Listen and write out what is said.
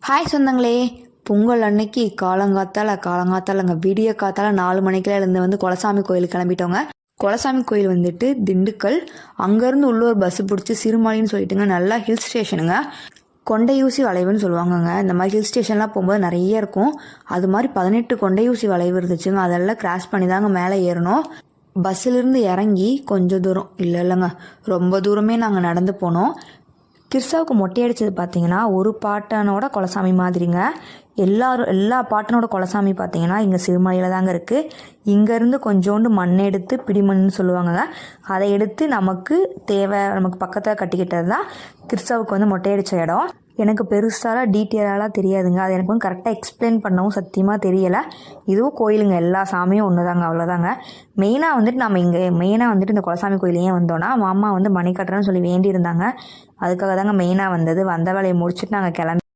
Hi சொந்தங்களே, பொங்கல் அன்னைக்கு காலங்காத்தாலங்க விடிய காத்தால 4 மணிக்கெல்லாம் இருந்து குலசாமி கோயிலுக்கு கிளம்பிட்டோங்க. குலசாமி கோயில் வந்துட்டு திண்டுக்கல். அங்கேருந்து உள்ள ஒரு பஸ்ஸு பிடிச்சி சிறுமலைன்னு சொல்லிட்டுங்க, நல்லா ஹில் ஸ்டேஷனுங்க. கொண்டையூசி வளைவுன்னு சொல்லுவாங்கங்க. இந்த மாதிரி ஹில் ஸ்டேஷன்லாம் போகும்போது நிறைய இருக்கும். அது மாதிரி 18 கொண்டையூசி வளைவு இருந்துச்சுங்க. அதெல்லாம் கிராஸ் பண்ணி தாங்க மேலே ஏறணும். பஸ்ஸிலிருந்து இறங்கி கொஞ்சம் தூரம் இல்லைங்க, ரொம்ப தூரமே நாங்கள் நடந்து போனோம். கிர்சாவுக்கு மொட்டை அடித்தது பார்த்தீங்கன்னா ஒரு பாட்டனோட குலசாமி மாதிரிங்க. எல்லா பாட்டனோட குலசாமி பார்த்தீங்கன்னா இங்கே சிறுமலையில் தாங்க இருக்குது. இங்கேருந்து கொஞ்சோண்டு மண் எடுத்து பிடிமண்ணுன்னு சொல்லுவாங்கங்க. அதை எடுத்து நமக்கு பக்கத்தில் கட்டிக்கிட்டது தான் கிர்சாவுக்கு மொட்டை அடித்த இடம். எனக்கு பெருசாலாம் டீட்டெயிலாலாம் தெரியாதுங்க. அது எனக்கு கரெக்டாக எக்ஸ்பிளைன் பண்ணவும் சத்தியமாக தெரியலை. இதுவும் கோயிலுங்க, எல்லா சாமியும் ஒன்று தாங்க, அவ்வளோதாங்க. நம்ம இங்கே இந்த குலசாமி கோயில் ஏன் வந்தோன்னா, மாமா மணி கட்டுறேன்னு சொல்லி வேண்டியிருந்தாங்க. அதுக்காக தாங்க மெயினாக வந்தது. வந்த வேலையை முடிச்சுட்டு நாங்கள் கிளம்பி